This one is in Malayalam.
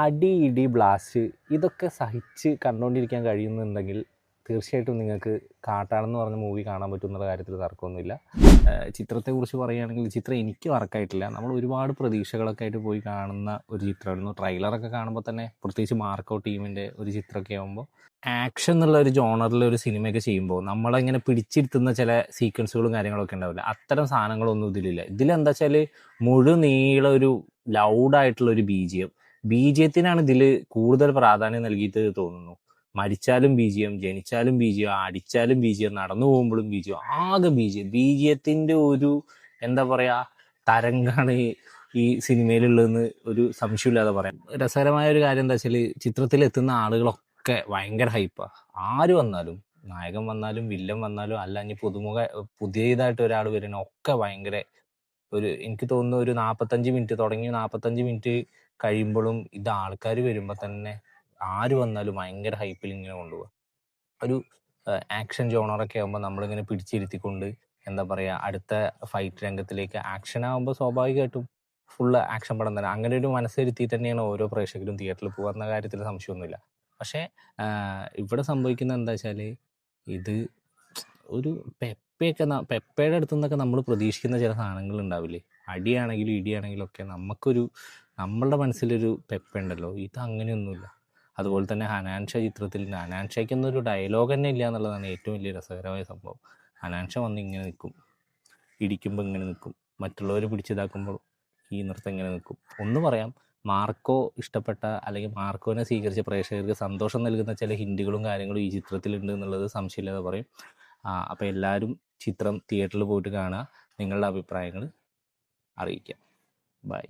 അടി, ഇടി, ബ്ലാസ്റ്റ് ഇതൊക്കെ സഹിച്ച് കണ്ടുകൊണ്ടിരിക്കാൻ കഴിയുന്നുണ്ടെങ്കിൽ തീർച്ചയായിട്ടും നിങ്ങൾക്ക് കാട്ടാളെന്ന് പറഞ്ഞ മൂവി കാണാൻ പറ്റും എന്നുള്ള കാര്യത്തിൽ തർക്കമൊന്നുമില്ല. ചിത്രത്തെക്കുറിച്ച് പറയുകയാണെങ്കിൽ ചിത്രം എനിക്ക് വർക്കായിട്ടില്ല. നമ്മൾ ഒരുപാട് പ്രതീക്ഷകളൊക്കെ ആയിട്ട് പോയി കാണുന്ന ഒരു ചിത്രമായിരുന്നു. ട്രെയിലറൊക്കെ കാണുമ്പോൾ തന്നെ പ്രത്യേകിച്ച് മാർക്കോ ടീമിൻ്റെ ഒരു ചിത്രമൊക്കെ ആകുമ്പോൾ ആക്ഷൻ എന്നുള്ള ഒരു ജോണറിൽ ഒരു സിനിമയൊക്കെ ചെയ്യുമ്പോൾ നമ്മളിങ്ങനെ പിടിച്ചിരുത്തുന്ന ചില സീക്വൻസുകളും കാര്യങ്ങളൊക്കെ ഉണ്ടാവില്ല. അത്തരം സാധനങ്ങളൊന്നും ഇതിലില്ല. ഇതിലെന്താ വെച്ചാൽ മുഴുനീള ഒരു ലൗഡായിട്ടുള്ള ഒരു ബീജിയത്തിനാണ് ഇതിൽ കൂടുതൽ പ്രാധാന്യം നൽകിയിട്ട് തോന്നുന്നു. മരിച്ചാലും ബീജിയം, ജനിച്ചാലും ബീജിയം, അടിച്ചാലും ബീജിയം, നടന്നു പോകുമ്പോഴും ബീജിയം, ആകെ ബീജിയത്തിൻ്റെ ഒരു എന്താ പറയുക തരംഗാണ് ഈ സിനിമയിലുള്ളതെന്ന് ഒരു സംശയമില്ലാതെ പറയാം. രസകരമായ ഒരു കാര്യം എന്താ വെച്ചാൽ ചിത്രത്തിലെത്തുന്ന ആളുകളൊക്കെ ഭയങ്കര ഹൈപ്പാണ്. ആര് വന്നാലും, നായകൻ വന്നാലും വില്ലൻ വന്നാലും അല്ല ഇനി പുതിയതായിട്ട് ഒരാൾ വരുന്ന ഒക്കെ ഭയങ്കര എനിക്ക് തോന്നുന്നു ഒരു 45 മിനിറ്റ് തുടങ്ങി 45 മിനിറ്റ് കഴിയുമ്പോഴും ഇത് ആൾക്കാർ വരുമ്പോൾ തന്നെ ആര് വന്നാലും ഭയങ്കര ഹൈപ്പിൽ ഇങ്ങനെ കൊണ്ടുപോകുക. ഒരു ആക്ഷൻ ജോണറൊക്കെ ആകുമ്പോൾ നമ്മളിങ്ങനെ പിടിച്ചിരുത്തിക്കൊണ്ട് എന്താ പറയുക അടുത്ത ഫൈറ്റ് രംഗത്തിലേക്ക് ആക്ഷൻ ആകുമ്പോൾ സ്വാഭാവികമായിട്ടും ഫുള്ള് ആക്ഷൻ പടം തന്നെ അങ്ങനെ ഒരു മനസ്സിരുത്തി തന്നെയാണ് ഓരോ പ്രേക്ഷകരും തിയേറ്ററിൽ പോകുന്ന കാര്യത്തിൽ സംശയമൊന്നുമില്ല. പക്ഷേ ഇവിടെ സംഭവിക്കുന്നത് എന്താ വെച്ചാൽ ഇത് ഒരു പെപ്പയുടെ അടുത്തു നിന്നൊക്കെ നമ്മൾ പ്രതീക്ഷിക്കുന്ന ചില സാധനങ്ങൾ ഉണ്ടാവില്ലേ, അടിയാണെങ്കിലും ഇടിയാണെങ്കിലും ഒക്കെ നമ്മളുടെ മനസ്സിലൊരു പെപ്പ ഉണ്ടല്ലോ, ഇത് അങ്ങനെയൊന്നുമില്ല. അതുപോലെ തന്നെ ഹനാൻഷ ചിത്രത്തിൽ ഹനാൻഷയ്ക്കൊന്നൊരു ഡയലോഗ് തന്നെ ഇല്ല എന്നുള്ളതാണ് ഏറ്റവും വലിയ രസകരമായ സംഭവം. ഹനാൻഷ വന്ന് ഇങ്ങനെ നിൽക്കും, ഇടിക്കുമ്പോൾ ഇങ്ങനെ നിൽക്കും, മറ്റുള്ളവർ പിടിച്ചിതാക്കുമ്പോൾ ഈ നൃത്തം ഇങ്ങനെ നിൽക്കും. ഒന്ന് പറയാം, മാർക്കോ ഇഷ്ടപ്പെട്ട അല്ലെങ്കിൽ മാർക്കോനെ സ്വീകരിച്ച പ്രേക്ഷകർക്ക് സന്തോഷം നൽകുന്ന ചില ഹിൻഡുകളും കാര്യങ്ങളും ഈ ചിത്രത്തിലുണ്ട് എന്നുള്ളത് സംശയമില്ലാതെ പറയും. അപ്പോൾ എല്ലാവരും ചിത്രം തിയേറ്ററിൽ പോയിട്ട് കാണുക, നിങ്ങളുടെ അഭിപ്രായങ്ങൾ അറിയിക്കാം. ബൈ.